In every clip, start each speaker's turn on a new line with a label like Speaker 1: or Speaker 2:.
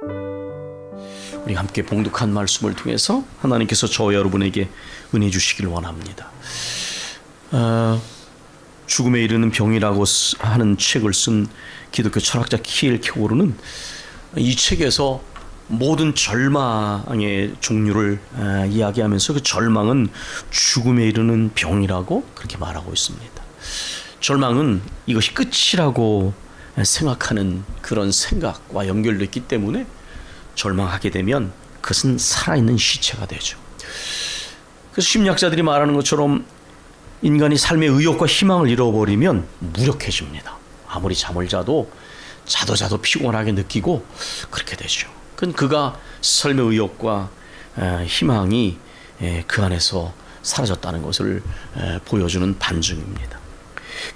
Speaker 1: 우리 함께 봉독한 말씀을 통해서 하나님께서 저와 여러분에게 은혜 주시길 원합니다. 죽음에 이르는 병이라고 하는 책을 쓴 기독교 철학자 키엘케고르는 이 책에서 모든 절망의 종류를 이야기하면서 그 절망은 죽음에 이르는 병이라고 그렇게 말하고 있습니다. 절망은 이것이 끝이라고 생각하는 그런 생각과 연결됐기 때문에 절망하게 되면 그것은 살아있는 시체가 되죠. 그래서 심리학자들이 말하는 것처럼 인간이 삶의 의욕과 희망을 잃어버리면 무력해집니다. 아무리 잠을 자도 피곤하게 느끼고 그렇게 되죠. 그건 그가 삶의 의욕과 희망이 그 안에서 사라졌다는 것을 보여주는 반증입니다.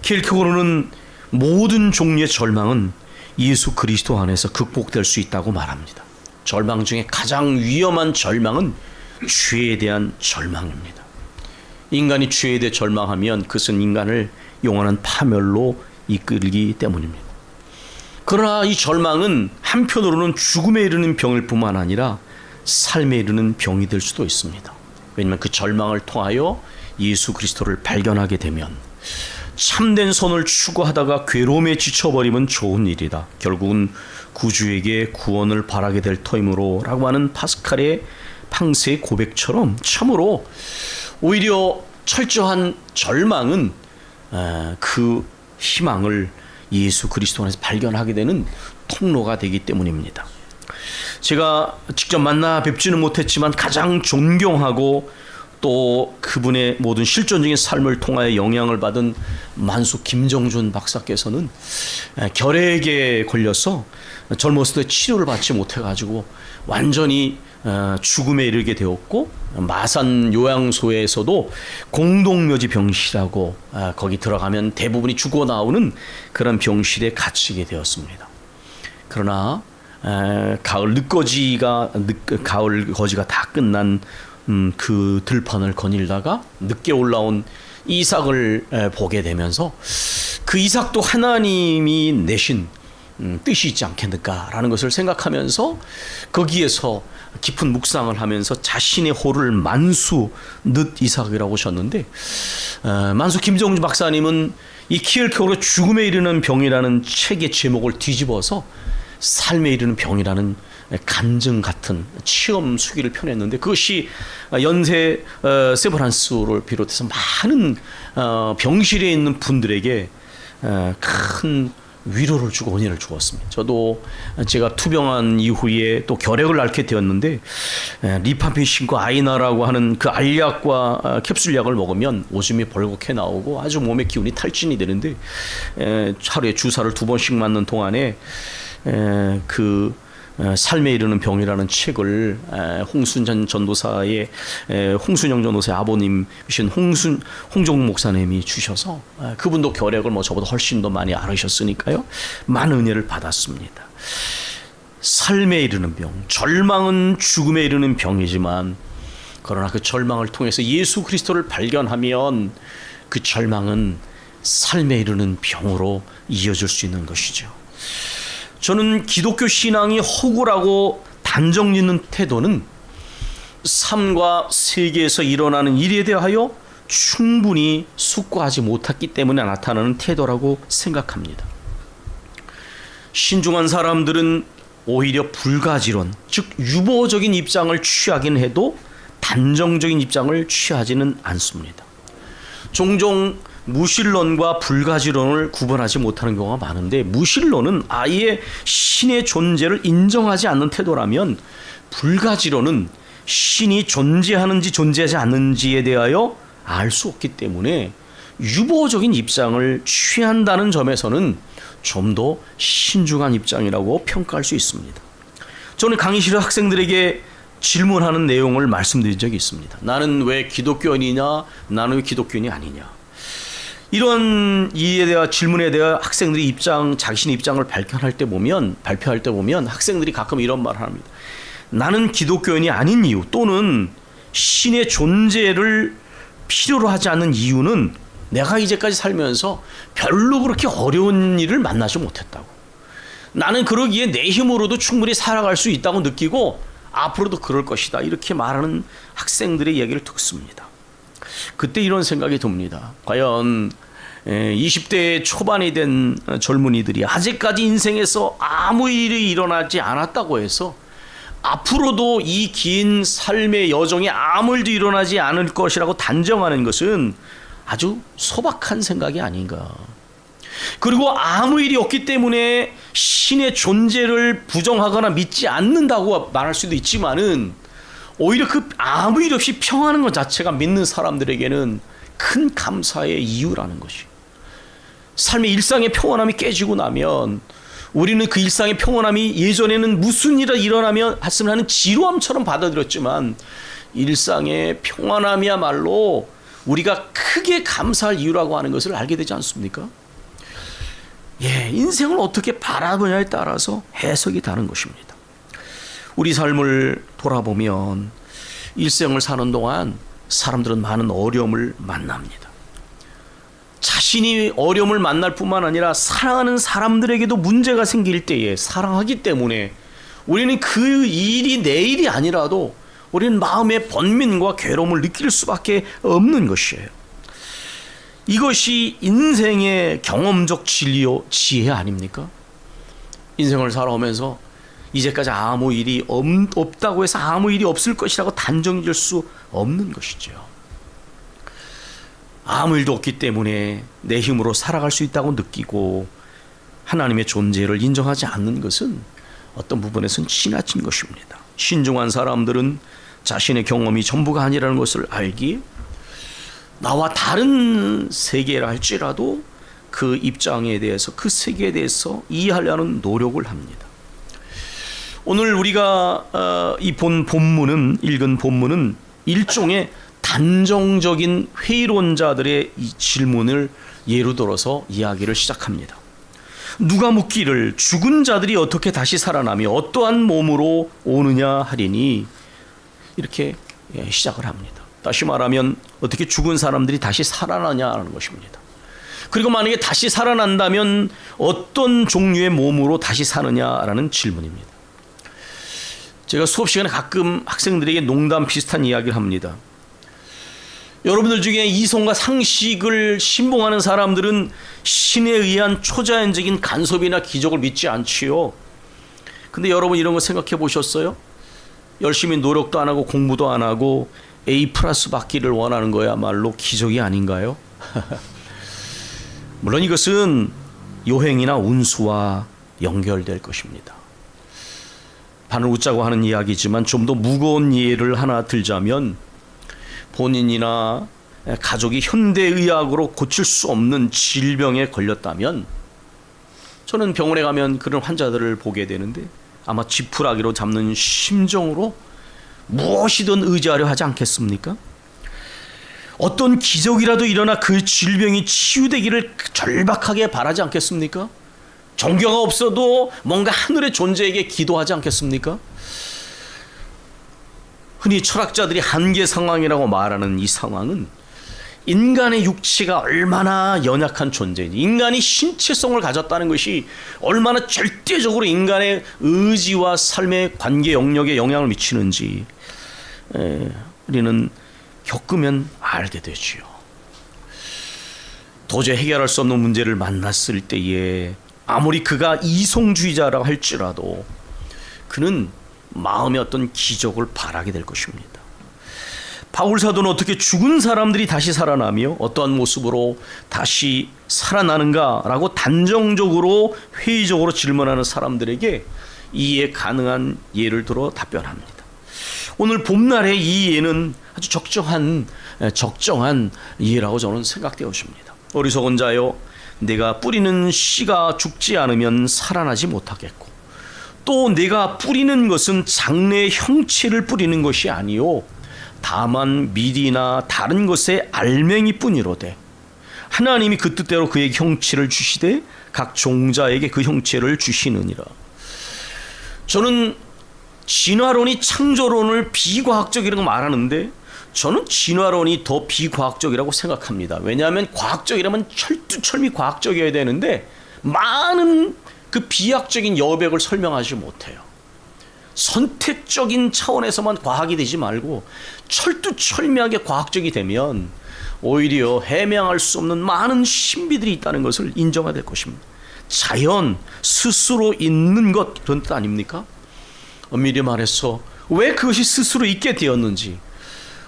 Speaker 1: 키엘케고르는 모든 종류의 절망은 예수 그리스도 안에서 극복될 수 있다고 말합니다. 절망 중에 가장 위험한 절망은 죄에 대한 절망입니다. 인간이 죄에 대해 절망하면 그것은 인간을 영원한 파멸로 이끌기 때문입니다. 그러나 이 절망은 한편으로는 죽음에 이르는 병일 뿐만 아니라 삶에 이르는 병이 될 수도 있습니다. 왜냐하면 그 절망을 통하여 예수 그리스도를 발견하게 되면 참된 선을 추구하다가 괴로움에 지쳐버리면 좋은 일이다. 결국은 구주에게 구원을 바라게 될 터이므로 라고 하는 파스칼의 팡세의 고백처럼 참으로 오히려 철저한 절망은 그 희망을 예수 그리스도 안에서 발견하게 되는 통로가 되기 때문입니다. 제가 직접 만나 뵙지는 못했지만 가장 존경하고 또 그분의 모든 실존적인 삶을 통하여 영향을 받은 만수 김정준 박사께서는 결핵에 걸려서 젊었을 때 치료를 받지 못해가지고 완전히 죽음에 이르게 되었고 마산 요양소에서도 공동묘지 병실이라고 거기 들어가면 대부분이 죽어 나오는 그런 병실에 갇히게 되었습니다. 그러나 가을 거지가 다 끝난 그 들판을 거닐다가 늦게 올라온 이삭을 보게 되면서 그 이삭도 하나님이 내신 뜻이 있지 않겠는가라는 것을 생각하면서 거기에서 깊은 묵상을 하면서 자신의 호를 만수 늦 이삭이라고 하셨는데 만수 김정주 박사님은 이 키엘케고르의 죽음에 이르는 병이라는 책의 제목을 뒤집어서 삶에 이르는 병이라는 간증 같은 체험 수기를 펴냈는데 그것이 연세 세브란스를 비롯해서 많은 병실에 있는 분들에게 큰 위로를 주고 은혜를 주었습니다. 저도 제가 투병한 이후에 또 결핵을 앓게 되었는데 리파펜신과 아이나라고 하는 그 알약과 캡슐약을 먹으면 오줌이 벌겋게 나오고 아주 몸의 기운이 탈진이 되는데 하루에 주사를 2번씩 맞는 동안에 그 삶에 이르는 병이라는 책을 홍순영 전도사의 아버님이신 홍종국 목사님이 주셔서 그분도 결핵을 저보다 훨씬 더 많이 앓으셨으니까요. 많은 은혜를 받았습니다. 삶에 이르는 병, 절망은 죽음에 이르는 병이지만 그러나 그 절망을 통해서 예수 그리스도를 발견하면 그 절망은 삶에 이르는 병으로 이어질 수 있는 것이죠. 저는 기독교 신앙이 허구라고 단정짓는 태도는 삶과 세계에서 일어나는 일에 대하여 충분히 숙고하지 못했기 때문에 나타나는 태도라고 생각합니다. 신중한 사람들은 오히려 불가지론, 즉 유보적인 입장을 취하긴 해도 단정적인 입장을 취하지는 않습니다. 종종 무신론과 불가지론을 구분하지 못하는 경우가 많은데 무신론은 아예 신의 존재를 인정하지 않는 태도라면 불가지론은 신이 존재하는지 존재하지 않는지에 대하여 알 수 없기 때문에 유보적인 입장을 취한다는 점에서는 좀 더 신중한 입장이라고 평가할 수 있습니다. 저는 강의실의 학생들에게 질문하는 내용을 말씀드린 적이 있습니다. 나는 왜 기독교인이냐? 나는 왜 기독교인이 아니냐? 이런 이에 대한 질문에 대한 학생들이 자신의 입장을 발표할 때 보면 학생들이 가끔 이런 말을 합니다. 나는 기독교인이 아닌 이유 또는 신의 존재를 필요로 하지 않는 이유는 내가 이제까지 살면서 별로 그렇게 어려운 일을 만나지 못했다고. 나는 그러기에 내 힘으로도 충분히 살아갈 수 있다고 느끼고 앞으로도 그럴 것이다. 이렇게 말하는 학생들의 이야기를 듣습니다. 그때 이런 생각이 듭니다. 과연 20대 초반이 된 젊은이들이 아직까지 인생에서 아무 일이 일어나지 않았다고 해서 앞으로도 이 긴 삶의 여정에 아무 일도 일어나지 않을 것이라고 단정하는 것은 아주 소박한 생각이 아닌가. 그리고 아무 일이 없기 때문에 신의 존재를 부정하거나 믿지 않는다고 말할 수도 있지만은 오히려 그 아무 일 없이 평안한 것 자체가 믿는 사람들에게는 큰 감사의 이유라는 것이. 삶의 일상의 평안함이 깨지고 나면 우리는 그 일상의 평안함이 예전에는 무슨 일이 일어나면 했으면 하는 지루함처럼 받아들였지만 일상의 평안함이야말로 우리가 크게 감사할 이유라고 하는 것을 알게 되지 않습니까? 인생을 어떻게 바라보냐에 따라서 해석이 다른 것입니다. 우리 삶을 돌아보면 일생을 사는 동안 사람들은 많은 어려움을 만납니다. 자신이 어려움을 만날 뿐만 아니라 사랑하는 사람들에게도 문제가 생길 때에 사랑하기 때문에 우리는 그 일이 내 일이 아니라도 우리는 마음의 번민과 괴로움을 느낄 수밖에 없는 것이에요. 이것이 인생의 경험적 진리요 지혜 아닙니까? 인생을 살아오면서 이제까지 아무 일이 없다고 해서 아무 일이 없을 것이라고 단정지을 수 없는 것이죠. 아무 일도 없기 때문에 내 힘으로 살아갈 수 있다고 느끼고 하나님의 존재를 인정하지 않는 것은 어떤 부분에서는 지나친 것입니다. 신중한 사람들은 자신의 경험이 전부가 아니라는 것을 알기에 나와 다른 세계라 할지라도 그 입장에 대해서 그 세계에 대해서 이해하려는 노력을 합니다. 오늘 우리가 읽은 본문은 일종의 단정적인 회의론자들의 이 질문을 예로 들어서 이야기를 시작합니다. 누가 묻기를 죽은 자들이 어떻게 다시 살아나며 어떠한 몸으로 오느냐 하리니 이렇게 시작을 합니다. 다시 말하면 어떻게 죽은 사람들이 다시 살아나냐는 것입니다. 그리고 만약에 다시 살아난다면 어떤 종류의 몸으로 다시 사느냐라는 질문입니다. 제가 수업 시간에 가끔 학생들에게 농담 비슷한 이야기를 합니다. 여러분들 중에 이성과 상식을 신봉하는 사람들은 신에 의한 초자연적인 간섭이나 기적을 믿지 않지요. 근데 여러분 이런 거 생각해 보셨어요? 열심히 노력도 안 하고 공부도 안 하고 A+ 받기를 원하는 거야말로 기적이 아닌가요? 물론 이것은 요행이나 운수와 연결될 것입니다. 바늘 웃자고 하는 이야기지만 좀 더 무거운 예를 하나 들자면 본인이나 가족이 현대의학으로 고칠 수 없는 질병에 걸렸다면 저는 병원에 가면 그런 환자들을 보게 되는데 아마 지푸라기로 잡는 심정으로 무엇이든 의지하려 하지 않겠습니까? 어떤 기적이라도 일어나 그 질병이 치유되기를 절박하게 바라지 않겠습니까? 종교가 없어도 뭔가 하늘의 존재에게 기도하지 않겠습니까? 흔히 철학자들이 한계 상황이라고 말하는 이 상황은 인간의 육체가 얼마나 연약한 존재인지, 인간이 신체성을 가졌다는 것이 얼마나 절대적으로 인간의 의지와 삶의 관계 영역에 영향을 미치는지 우리는 겪으면 알게 되지요. 도저히 해결할 수 없는 문제를 만났을 때에 아무리 그가 이성주의자라고 할지라도 그는 마음의 어떤 기적을 바라게 될 것입니다. 바울 사도는 어떻게 죽은 사람들이 다시 살아나며 어떠한 모습으로 다시 살아나는가라고 단정적으로 회의적으로 질문하는 사람들에게 이해 가능한 예를 들어 답변합니다. 오늘 봄날의 이 예는 아주 적정한 예라고 저는 생각되었습니다. 어리석은 자여, 내가 뿌리는 씨가 죽지 않으면 살아나지 못하겠고, 또 내가 뿌리는 것은 장래의 형체를 뿌리는 것이 아니요 다만 밀이나 다른 것의 알맹이뿐이로되 하나님이 그 뜻대로 그에게 형체를 주시되 각 종자에게 그 형체를 주시느니라. 저는 진화론이 창조론을 비과학적이라고 말하는데 저는 진화론이 더 비과학적이라고 생각합니다. 왜냐하면 과학적이라면 철두철미 과학적이어야 되는데 많은 그 비약적인 여백을 설명하지 못해요. 선택적인 차원에서만 과학이 되지 말고 철두철미하게 과학적이 되면 오히려 해명할 수 없는 많은 신비들이 있다는 것을 인정해야 될 것입니다. 자연 스스로 있는 것, 그런 뜻 아닙니까? 엄밀히 말해서 왜 그것이 스스로 있게 되었는지,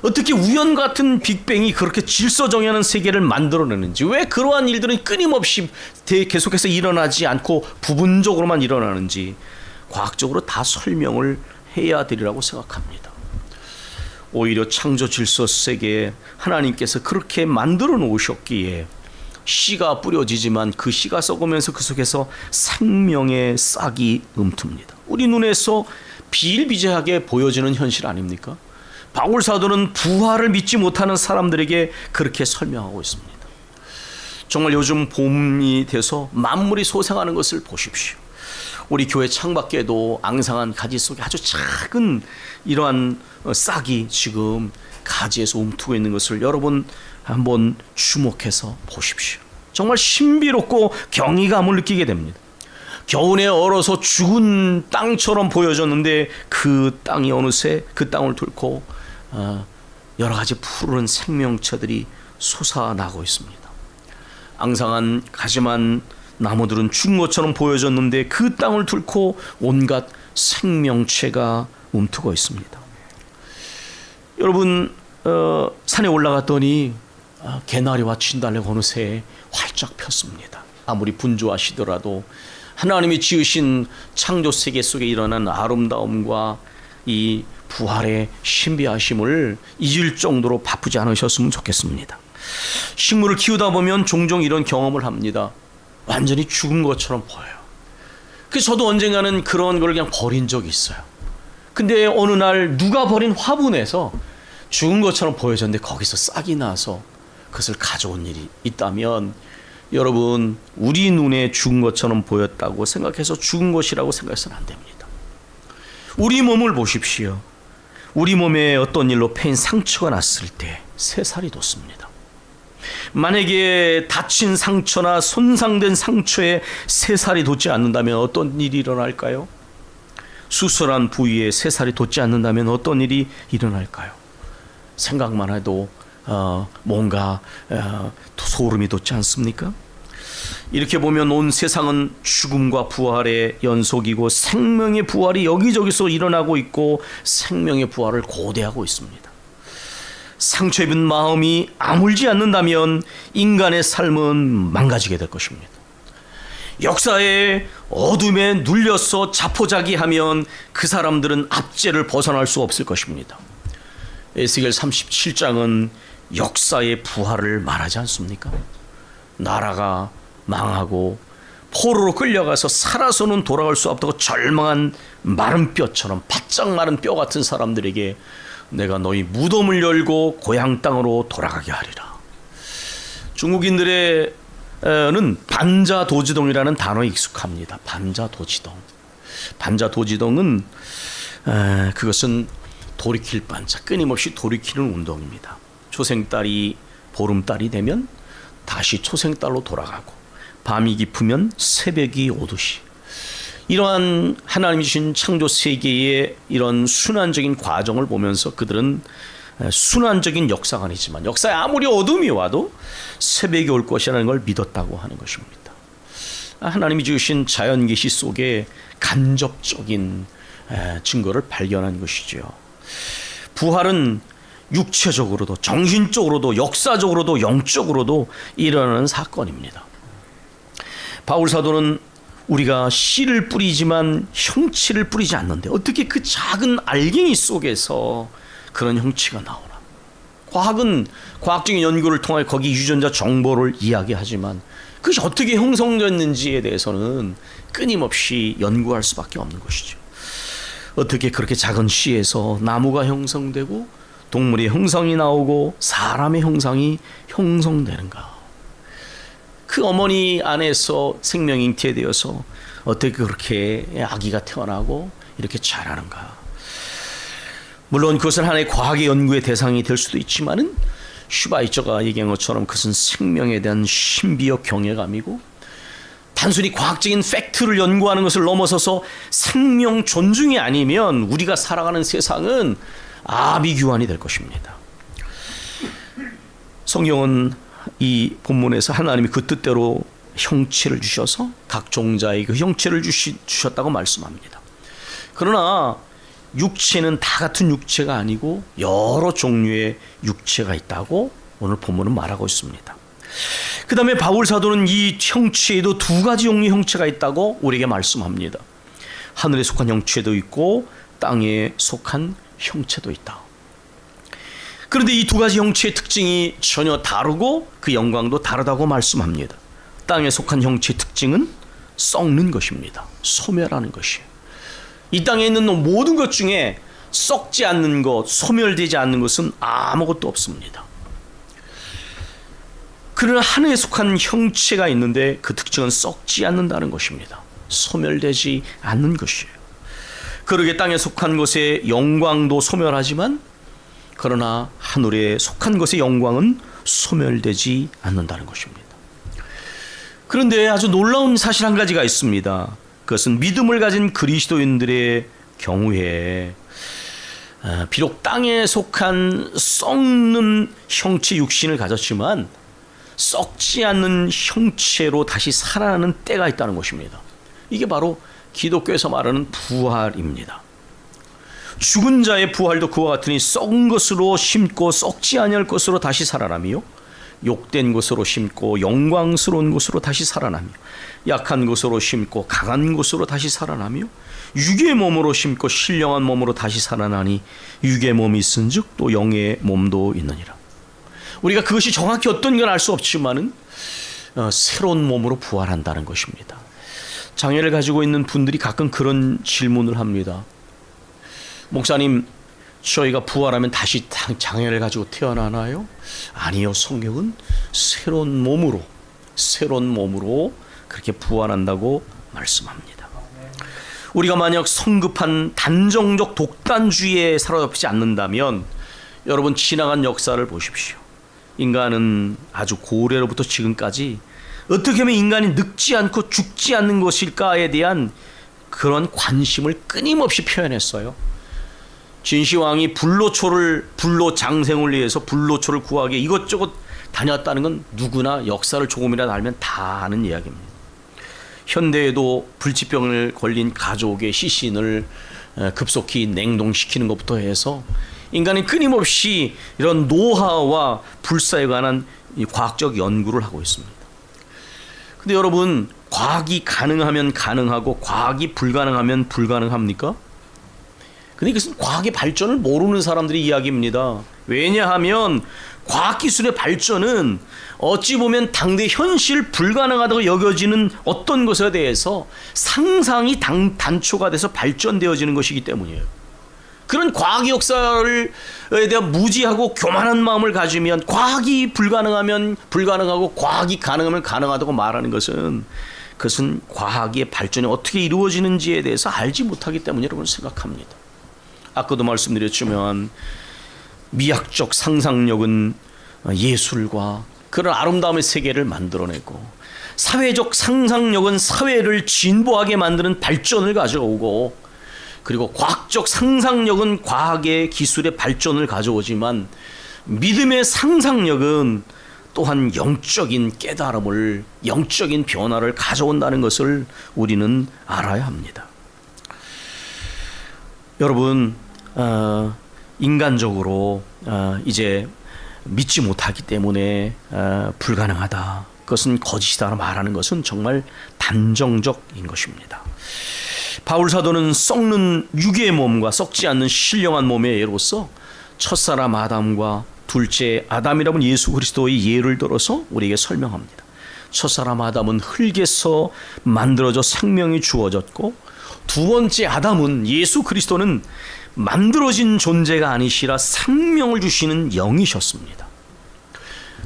Speaker 1: 어떻게 우연 같은 빅뱅이 그렇게 질서정연한 세계를 만들어내는지, 왜 그러한 일들은 끊임없이 계속해서 일어나지 않고 부분적으로만 일어나는지 과학적으로 다 설명을 해야 되리라고 생각합니다. 오히려 창조 질서 세계에 하나님께서 그렇게 만들어 놓으셨기에 씨가 뿌려지지만 그 씨가 썩으면서 그 속에서 생명의 싹이 움틉니다. 우리 눈에서 비일비재하게 보여지는 현실 아닙니까? 바울 사도는 부활을 믿지 못하는 사람들에게 그렇게 설명하고 있습니다. 정말 요즘 봄이 돼서 만물이 소생하는 것을 보십시오. 우리 교회 창밖에도 앙상한 가지 속에 아주 작은 이러한 싹이 지금 가지에서 움트고 있는 것을 여러분 한번 주목해서 보십시오. 정말 신비롭고 경이감을 느끼게 됩니다. 겨우내 얼어서 죽은 땅처럼 보여졌는데 그 땅이 어느새 그 땅을 뚫고 여러 가지 푸른 생명체들이 솟아나고 있습니다. 앙상한 가지만 나무들은 죽은 것처럼 보여졌는데 그 땅을 뚫고 온갖 생명체가 움트고 있습니다. 여러분 산에 올라갔더니 개나리와 진달래가 어느새 활짝 폈습니다. 아무리 분주하시더라도 하나님이 지으신 창조 세계 속에 일어난 아름다움과 이 부활의 신비하심을 잊을 정도로 바쁘지 않으셨으면 좋겠습니다. 식물을 키우다 보면 종종 이런 경험을 합니다. 완전히 죽은 것처럼 보여요. 그래서 저도 언젠가는 그런 걸 그냥 버린 적이 있어요. 근데 어느 날 누가 버린 화분에서 죽은 것처럼 보여졌는데 거기서 싹이 나서 그것을 가져온 일이 있다면 여러분, 우리 눈에 죽은 것처럼 보였다고 생각해서 죽은 것이라고 생각해서는 안 됩니다. 우리 몸을 보십시오. 우리 몸에 어떤 일로 패인 상처가 났을 때 새살이 돋습니다. 만약에 다친 상처나 손상된 상처에 새살이 돋지 않는다면 어떤 일이 일어날까요? 수술한 부위에 새살이 돋지 않는다면 어떤 일이 일어날까요? 생각만 해도 뭔가 소름이 돋지 않습니까? 이렇게 보면 온 세상은 죽음과 부활의 연속이고 생명의 부활이 여기저기서 일어나고 있고 생명의 부활을 고대하고 있습니다. 상처 입은 마음이 아물지 않는다면 인간의 삶은 망가지게 될 것입니다. 역사의 어둠에 눌려서 자포자기하면 그 사람들은 압제를 벗어날 수 없을 것입니다. 에스겔 37장은 역사의 부활을 말하지 않습니까? 나라가 망하고 포로로 끌려가서 살아서는 돌아올 수 없다고 절망한 마른 뼈처럼 바짝 마른 뼈 같은 사람들에게 내가 너희 무덤을 열고 고향 땅으로 돌아가게 하리라. 중국인들의 는 반자도지동이라는 단어에 익숙합니다. 반자도지동. 반자도지동은 그것은 돌이킬 반자, 끊임없이 돌이키는 운동입니다. 초생달이 보름달이 되면 다시 초생달로 돌아가고 밤이 깊으면 새벽이 오듯이 이러한 하나님이 주신 창조 세계의 이런 순환적인 과정을 보면서 그들은 순환적인 역사가 아니지만 역사에 아무리 어둠이 와도 새벽이 올 것이라는 걸 믿었다고 하는 것입니다. 하나님이 주신 자연 계시 속에 간접적인 증거를 발견한 것이죠. 부활은 육체적으로도 정신적으로도 역사적으로도 영적으로도 일어나는 사건입니다. 바울 사도는 우리가 씨를 뿌리지만 형체를 뿌리지 않는데 어떻게 그 작은 알갱이 속에서 그런 형체가 나오나? 과학은 과학적인 연구를 통해 거기 유전자 정보를 이야기하지만 그것이 어떻게 형성됐는지에 대해서는 끊임없이 연구할 수밖에 없는 것이죠. 어떻게 그렇게 작은 씨에서 나무가 형성되고 동물의 형상이 나오고 사람의 형상이 형성되는가? 그 어머니 안에서 생명이 잉태되어서 어떻게 그렇게 아기가 태어나고 이렇게 자라는가? 물론 그것은 하나의 과학의 연구의 대상이 될 수도 있지만은 슈바이처가 얘기한 것처럼 그것은 생명에 대한 신비적 경외감이고 단순히 과학적인 팩트를 연구하는 것을 넘어서서 생명 존중이 아니면 우리가 살아가는 세상은 아비규환이 될 것입니다. 성경은 이 본문에서 하나님이 그 뜻대로 형체를 주셔서 각 종자에 그 형체를 주셨다고 말씀합니다. 그러나 육체는 다 같은 육체가 아니고 여러 종류의 육체가 있다고 오늘 본문은 말하고 있습니다. 그 다음에 바울 사도는 이 형체에도 두 가지 종류의 형체가 있다고 우리에게 말씀합니다. 하늘에 속한 형체도 있고 땅에 속한 형체도 있다. 그런데 이 두 가지 형체의 특징이 전혀 다르고 그 영광도 다르다고 말씀합니다. 땅에 속한 형체의 특징은 썩는 것입니다. 소멸하는 것이에요. 이 땅에 있는 모든 것 중에 썩지 않는 것, 소멸되지 않는 것은 아무것도 없습니다. 그러나 하늘에 속한 형체가 있는데 그 특징은 썩지 않는다는 것입니다. 소멸되지 않는 것이에요. 그러게 땅에 속한 것의 영광도 소멸하지만 그러나 하늘에 속한 것의 영광은 소멸되지 않는다는 것입니다. 그런데 아주 놀라운 사실 한 가지가 있습니다. 그것은 믿음을 가진 그리스도인들의 경우에 비록 땅에 속한 썩는 형체 육신을 가졌지만 썩지 않는 형체로 다시 살아나는 때가 있다는 것입니다. 이게 바로 기독교에서 말하는 부활입니다. 죽은 자의 부활도 그와 같으니 썩은 것으로 심고 썩지 아니할 것으로 다시 살아나며 욕된 것으로 심고 영광스러운 것으로 다시 살아나며 약한 것으로 심고 강한 것으로 다시 살아나며 육의 몸으로 심고 신령한 몸으로 다시 살아나니 육의 몸이 있은즉 또 영의 몸도 있느니라. 우리가 그것이 정확히 어떤 건 알 수 없지만은 새로운 몸으로 부활한다는 것입니다. 장애를 가지고 있는 분들이 가끔 그런 질문을 합니다. 목사님, 저희가 부활하면 다시 장애를 가지고 태어나나요? 아니요, 성경은 새로운 몸으로 그렇게 부활한다고 말씀합니다. 우리가 만약 성급한 단정적 독단주의에 사로잡히지 않는다면 여러분 지나간 역사를 보십시오. 인간은 아주 고래로부터 지금까지 어떻게 하면 인간이 늙지 않고 죽지 않는 것일까에 대한 그런 관심을 끊임없이 표현했어요. 진시황이 불로 장생을 위해서 불로초를 구하기 이것저것 다녔다는 건 누구나 역사를 조금이라도 알면 다 아는 이야기입니다. 현대에도 불치병을 걸린 가족의 시신을 급속히 냉동시키는 것부터 해서 인간이 끊임없이 이런 노화와 불사에 관한 과학적 연구를 하고 있습니다. 근데 여러분, 과학이 가능하면 가능하고 과학이 불가능하면 불가능합니까? 근데 이것은 과학의 발전을 모르는 사람들의 이야기입니다. 왜냐하면 과학기술의 발전은 어찌 보면 당대 현실 불가능하다고 여겨지는 어떤 것에 대해서 상상이 단초가 돼서 발전되어지는 것이기 때문이에요. 그런 과학 역사에 대한 무지하고 교만한 마음을 가지면 과학이 불가능하면 불가능하고 과학이 가능하면 가능하다고 말하는 것은 그것은 과학의 발전이 어떻게 이루어지는지에 대해서 알지 못하기 때문이라고 생각합니다. 아까도 말씀드렸지만 미학적 상상력은 예술과 그런 아름다움의 세계를 만들어내고 사회적 상상력은 사회를 진보하게 만드는 발전을 가져오고 그리고 과학적 상상력은 과학의 기술의 발전을 가져오지만 믿음의 상상력은 또한 영적인 깨달음을 영적인 변화를 가져온다는 것을 우리는 알아야 합니다. 여러분, 인간적으로 이제 믿지 못하기 때문에 불가능하다, 그것은 거짓이다 말하는 것은 정말 단정적인 것입니다. 바울 사도는 썩는 육의 몸과 썩지 않는 신령한 몸의 예로서 첫사람 아담과 둘째 아담이라는 예수 그리스도의 예를 들어서 우리에게 설명합니다. 첫사람 아담은 흙에서 만들어져 생명이 주어졌고 두 번째 아담은 예수 그리스도는 만들어진 존재가 아니시라 생명을 주시는 영이셨습니다.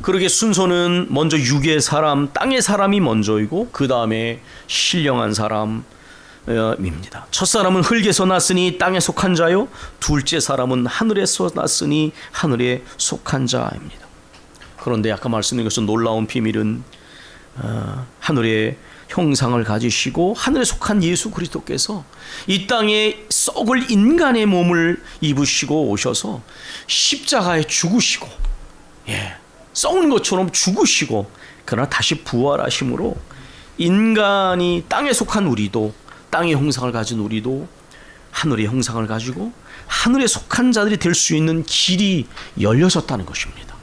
Speaker 1: 그러게 순서는 먼저 육의 사람, 땅의 사람이 먼저이고 그 다음에 신령한 사람입니다. 첫사람은 흙에서 났으니 땅에 속한 자요, 둘째 사람은 하늘에서 났으니 하늘에 속한 자입니다. 그런데 아까 말씀드린 것은 놀라운 비밀은 하늘에 형상을 가지시고 하늘에 속한 예수 그리스도께서 이 땅에 썩을 인간의 몸을 입으시고 오셔서 십자가에 죽으시고, 썩은 것처럼 죽으시고, 그러나 다시 부활하심으로 인간이 땅에 속한 우리도, 땅의 형상을 가진 우리도 하늘의 형상을 가지고 하늘에 속한 자들이 될 수 있는 길이 열려졌다는 것입니다.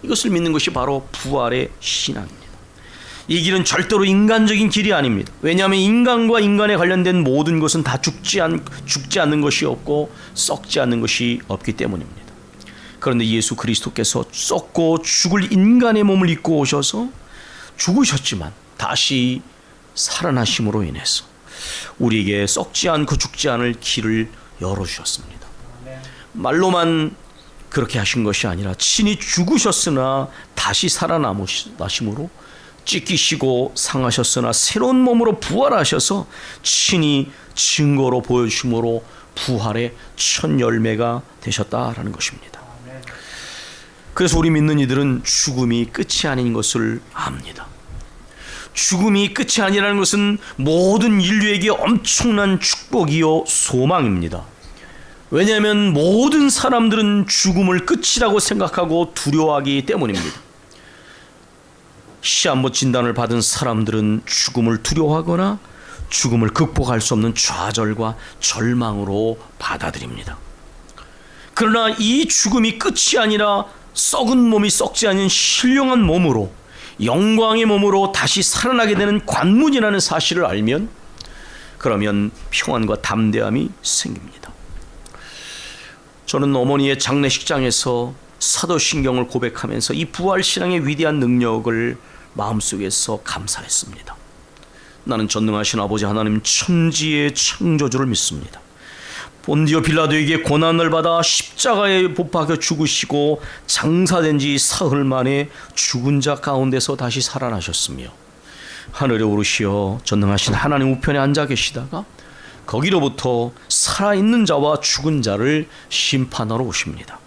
Speaker 1: 이것을 믿는 것이 바로 부활의 신앙입니다. 이 길은 절대로 인간적인 길이 아닙니다. 왜냐하면 인간과 인간에 관련된 모든 것은 다 죽지 않는 것이 없고 썩지 않는 것이 없기 때문입니다. 그런데 예수 그리스도께서 썩고 죽을 인간의 몸을 입고 오셔서 죽으셨지만 다시 살아나심으로 인해서 우리에게 썩지 않고 죽지 않을 길을 열어주셨습니다. 말로만 그렇게 하신 것이 아니라 친히 죽으셨으나 다시 살아나심으로, 찢기시고 상하셨으나 새로운 몸으로 부활하셔서 친히 증거로 보여주심으로 부활의 첫 열매가 되셨다라는 것입니다. 그래서 우리 믿는 이들은 죽음이 끝이 아닌 것을 압니다. 죽음이 끝이 아니라는 것은 모든 인류에게 엄청난 축복이요 소망입니다. 왜냐하면 모든 사람들은 죽음을 끝이라고 생각하고 두려워하기 때문입니다. 시한부 진단을 받은 사람들은 죽음을 두려워하거나 죽음을 극복할 수 없는 좌절과 절망으로 받아들입니다. 그러나 이 죽음이 끝이 아니라 썩은 몸이 썩지 않은 신령한 몸으로, 영광의 몸으로 다시 살아나게 되는 관문이라는 사실을 알면, 그러면 평안과 담대함이 생깁니다. 저는 어머니의 장례식장에서 사도신경을 고백하면서 이 부활신앙의 위대한 능력을 마음속에서 감사했습니다. 나는 전능하신 아버지 하나님 천지의 창조주를 믿습니다. 본디오 빌라도에게 고난을 받아 십자가에 못 박혀 죽으시고 장사된 지 사흘 만에 죽은 자 가운데서 다시 살아나셨으며, 하늘에 오르시어 전능하신 하나님 우편에 앉아 계시다가 거기로부터 살아있는 자와 죽은 자를 심판하러 오십니다.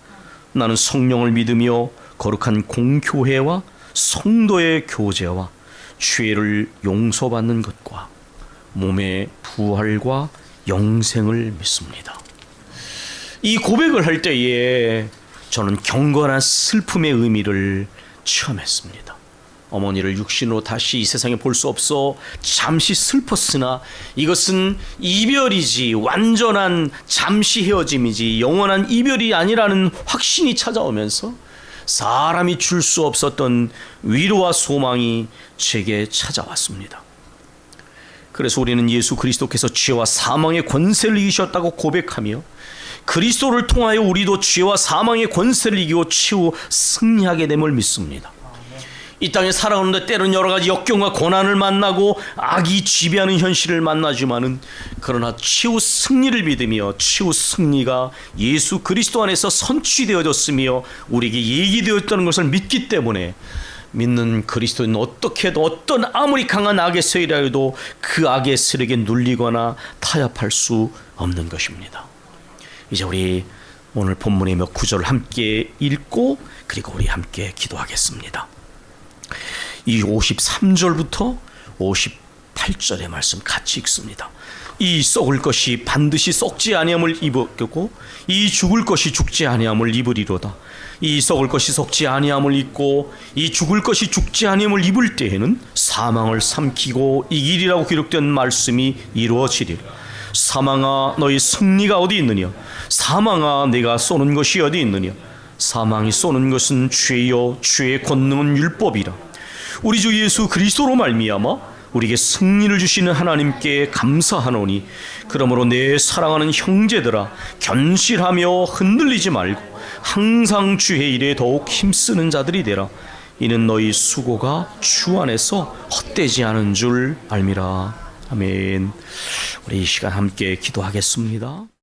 Speaker 1: 나는 성령을 믿으며 거룩한 공교회와 성도의 교제와 죄를 용서받는 것과 몸의 부활과 영생을 믿습니다. 이 고백을 할 때에 저는 경건한 슬픔의 의미를 체험했습니다. 어머니를 육신으로 다시 이 세상에 볼 수 없어 잠시 슬펐으나 이것은 이별이지, 완전한 잠시 헤어짐이지 영원한 이별이 아니라는 확신이 찾아오면서 사람이 줄 수 없었던 위로와 소망이 제게 찾아왔습니다. 그래서 우리는 예수 그리스도께서 죄와 사망의 권세를 이기셨다고 고백하며, 그리스도를 통하여 우리도 죄와 사망의 권세를 이기고 최후 승리하게 됨을 믿습니다. 이 땅에 살아오는데 때로는 여러 가지 역경과 고난을 만나고 악이 지배하는 현실을 만나지만은, 그러나 최후 승리를 믿으며 최후 승리가 예수 그리스도 안에서 선취되어졌으며 우리에게 얘기되었다는 것을 믿기 때문에, 믿는 그리스도인 어떻게도 어떤 아무리 강한 악의 세력이라도 그 악의 세력에 눌리거나 타협할 수 없는 것입니다. 이제 우리 오늘 본문의 몇 구절을 함께 읽고 그리고 우리 함께 기도하겠습니다. 이 53절부터 58절의 말씀 같이 읽습니다. 이 썩을 것이 반드시 썩지 아니함을 입었고 이 죽을 것이 죽지 아니함을 입으리로다. 이 썩을 것이 썩지 아니함을 입고 이 죽을 것이 죽지 아니함을 입을 때에는 사망을 삼키고 이기리라고 기록된 말씀이 이루어지리라. 사망아 너희 승리가 어디 있느냐? 사망아 내가 쏘는 것이 어디 있느냐? 사망이 쏘는 것은 죄요 죄의 권능은 율법이라. 우리 주 예수 그리스도로 말미암아 우리에게 승리를 주시는 하나님께 감사하노니, 그러므로 내 사랑하는 형제들아 견실하며 흔들리지 말고 항상 주의 일에 더욱 힘쓰는 자들이 되라. 이는 너희 수고가 주 안에서 헛되지 않은 줄 알미라. 아멘. 우리 이 시간 함께 기도하겠습니다.